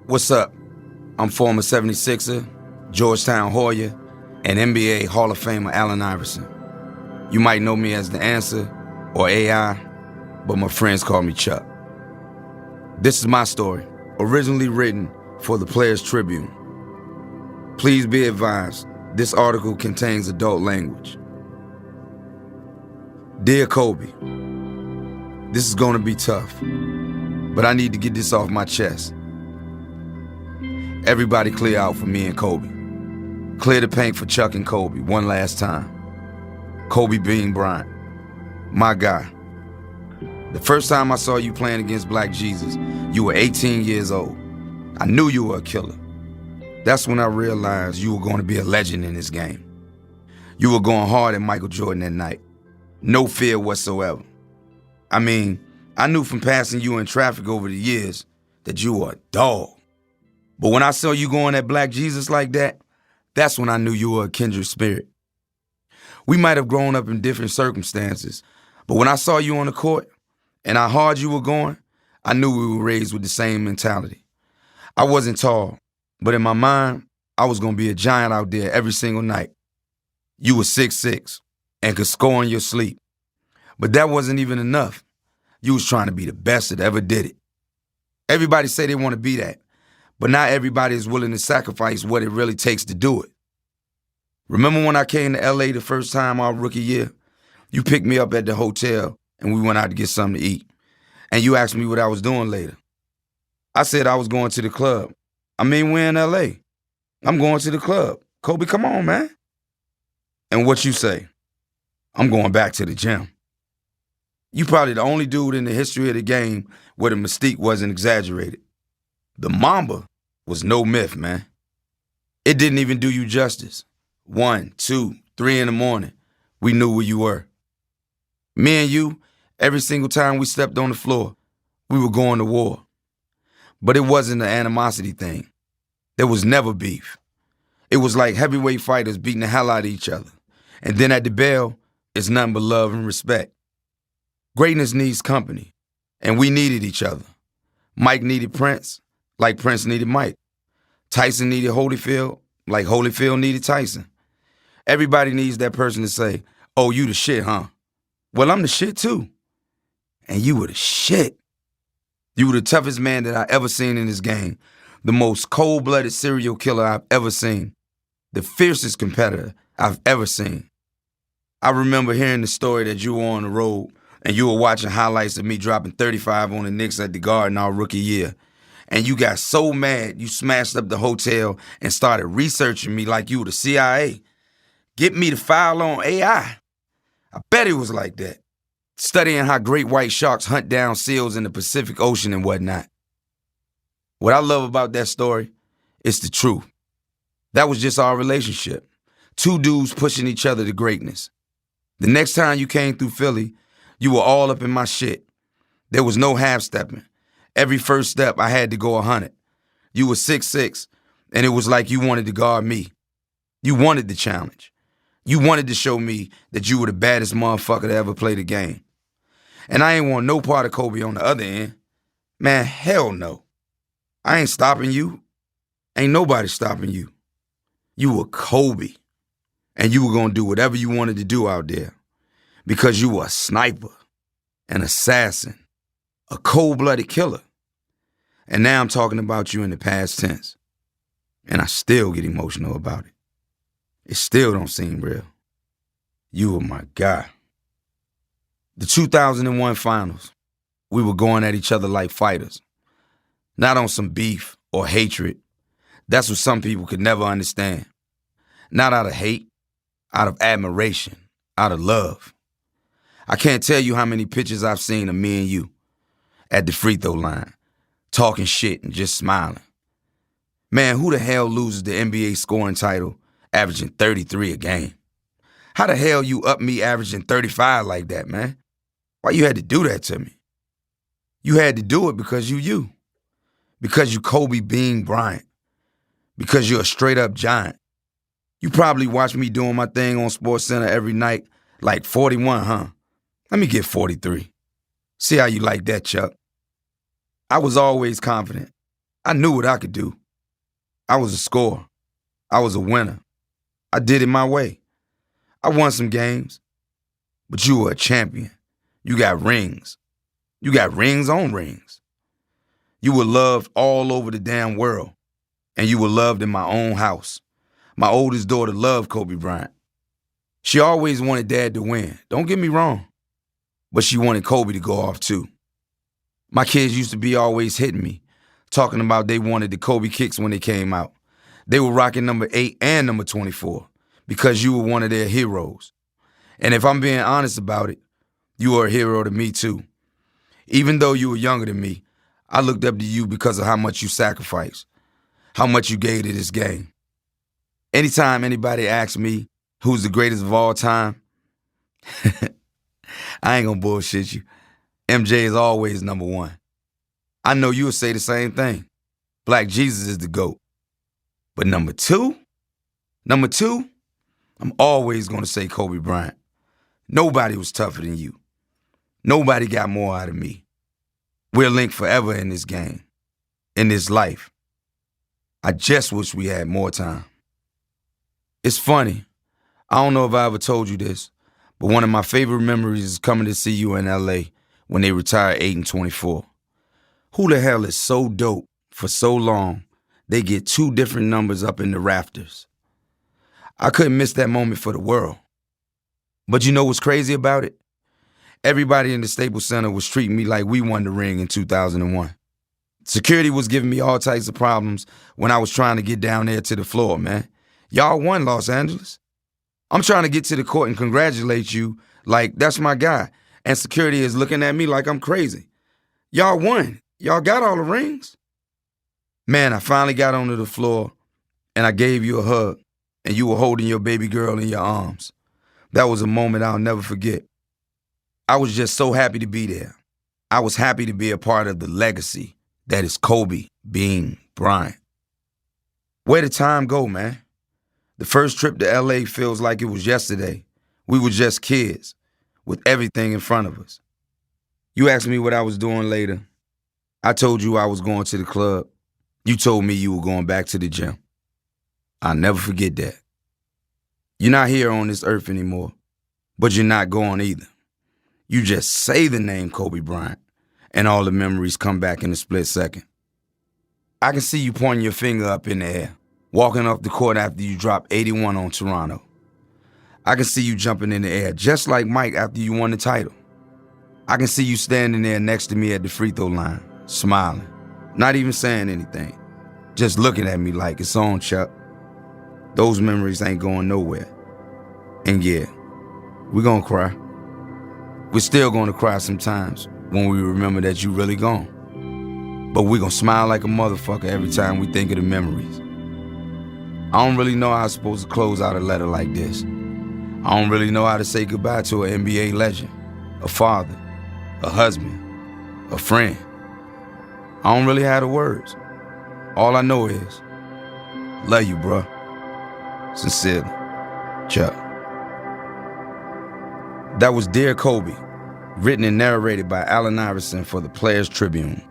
What's up? I'm former 76er, Georgetown Hoya, and NBA Hall of Famer Allen Iverson. You might know me as The Answer or AI, but my friends call me Chuck. This is my story, originally written for the Players Tribune. Please be advised, this article contains adult language. Dear Kobe, this is gonna be tough, but I need to get this off my chest. Everybody clear out for me and Kobe. Clear the paint for Chuck and Kobe one last time. Kobe Bean Bryant, my guy. The first time I saw you playing against Black Jesus, you were 18 years old. I knew you were a killer. That's when I realized you were going to be a legend in this game. You were going hard at Michael Jordan that night. No fear whatsoever. I mean, I knew from passing you in traffic over the years that you were a dog. But when I saw you going at Black Jesus like that, that's when I knew you were a kindred spirit. We might have grown up in different circumstances, but when I saw you on the court and how hard you were going, I knew we were raised with the same mentality. I wasn't tall, but in my mind, I was going to be a giant out there every single night. You were 6'6" and could score in your sleep. But that wasn't even enough. You was trying to be the best that ever did it. Everybody say they want to be that, but not everybody is willing to sacrifice what it really takes to do it. Remember when I came to LA the first time our rookie year? You picked me up at the hotel and we went out to get something to eat. And you asked me what I was doing later. I said I was going to the club. I mean, we're in LA. I'm going to the club. Kobe, come on, man. And what you say? I'm going back to the gym. You probably the only dude in the history of the game where the mystique wasn't exaggerated. The Mamba was no myth, man. It didn't even do you justice. 1, 2, 3 in the morning, we knew where you were. Me and you, every single time we stepped on the floor, we were going to war. But it wasn't an animosity thing. There was never beef. It was like heavyweight fighters beating the hell out of each other. And then at the bell, it's nothing but love and respect. Greatness needs company, and we needed each other. Mike needed Prince, like Prince needed Mike. Tyson needed Holyfield, like Holyfield needed Tyson. Everybody needs that person to say, oh, you the shit, huh? Well, I'm the shit too. And you were the shit. You were the toughest man that I ever seen in this game. The most cold-blooded serial killer I've ever seen. The fiercest competitor I've ever seen. I remember hearing the story that you were on the road and you were watching highlights of me dropping 35 on the Knicks at the Garden our rookie year. And you got so mad you smashed up the hotel and started researching me like you were the CIA. Get me to file on AI. I bet it was like that. Studying how great white sharks hunt down seals in the Pacific Ocean and whatnot. What I love about that story is the truth. That was just our relationship. Two dudes pushing each other to greatness. The next time you came through Philly, you were all up in my shit. There was no half-stepping. Every first step, I had to go 100. You were 6'6", and it was like you wanted to guard me. You wanted the challenge. You wanted to show me that you were the baddest motherfucker to ever play the game. And I ain't want no part of Kobe on the other end. Man, hell no. I ain't stopping you. Ain't nobody stopping you. You were Kobe. And you were going to do whatever you wanted to do out there. Because you were a sniper, an assassin, a cold-blooded killer. And now I'm talking about you in the past tense. And I still get emotional about it. It still don't seem real. You were my guy. The 2001 finals, we were going at each other like fighters. Not on some beef or hatred. That's what some people could never understand. Not out of hate, out of admiration, out of love. I can't tell you how many pictures I've seen of me and you at the free throw line, talking shit and just smiling. Man, who the hell loses the NBA scoring title averaging 33 a game? How the hell you up me averaging 35 like that, man? Why you had to do that to me? You had to do it because you. Because you Kobe Bean Bryant. Because you're a straight-up giant. You probably watch me doing my thing on SportsCenter every night like 41, huh? Let me get 43. See how you like that, Chuck. I was always confident. I knew what I could do. I was a scorer. I was a winner. I did it my way. I won some games. But you were a champion. You got rings. You got rings on rings. You were loved all over the damn world. And you were loved in my own house. My oldest daughter loved Kobe Bryant. She always wanted Dad to win. Don't get me wrong. But she wanted Kobe to go off too. My kids used to be always hitting me, talking about they wanted the Kobe kicks when they came out. They were rocking number 8 and number 24 because you were one of their heroes. And if I'm being honest about it, you were a hero to me too. Even though you were younger than me, I looked up to you because of how much you sacrificed, how much you gave to this game. Anytime anybody asks me who's the greatest of all time, I ain't gonna bullshit you. MJ is always number one. I know you would say the same thing. Black Jesus is the GOAT. But number two, I'm always gonna say Kobe Bryant. Nobody was tougher than you. Nobody got more out of me. We're linked forever in this game, in this life. I just wish we had more time. It's funny. I don't know if I ever told you this, but one of my favorite memories is coming to see you in LA when they retired 8 and 24. Who the hell is so dope for so long they get 2 different numbers up in the rafters? I couldn't miss that moment for the world. But you know what's crazy about it? Everybody in the Staples Center was treating me like we won the ring in 2001. Security was giving me all types of problems when I was trying to get down there to the floor, man. Y'all won, Los Angeles. I'm trying to get to the court and congratulate you like that's my guy. And security is looking at me like I'm crazy. Y'all won. Y'all got all the rings. Man, I finally got onto the floor and I gave you a hug and you were holding your baby girl in your arms. That was a moment I'll never forget. I was just so happy to be there. I was happy to be a part of the legacy that is Kobe Bean Bryant. Where did time go, man? The first trip to LA feels like it was yesterday. We were just kids with everything in front of us. You asked me what I was doing later. I told you I was going to the club. You told me you were going back to the gym. I'll never forget that. You're not here on this earth anymore, but you're not going either. You just say the name Kobe Bryant, and all the memories come back in a split second. I can see you pointing your finger up in the air, walking off the court after you dropped 81 on Toronto. I can see you jumping in the air just like Mike after you won the title. I can see you standing there next to me at the free throw line, smiling, not even saying anything, just looking at me like it's on, Chuck. Those memories ain't going nowhere. And yeah, we're gonna cry. We're still gonna cry sometimes when we remember that you really gone. But we're gonna smile like a motherfucker every time we think of the memories. I don't really know how I'm supposed to close out a letter like this. I don't really know how to say goodbye to an NBA legend, a father, a husband, a friend. I don't really have the words. All I know is, love you, bruh. Sincerely, Chuck. That was Dear Kobe, written and narrated by Allen Iverson for the Players Tribune.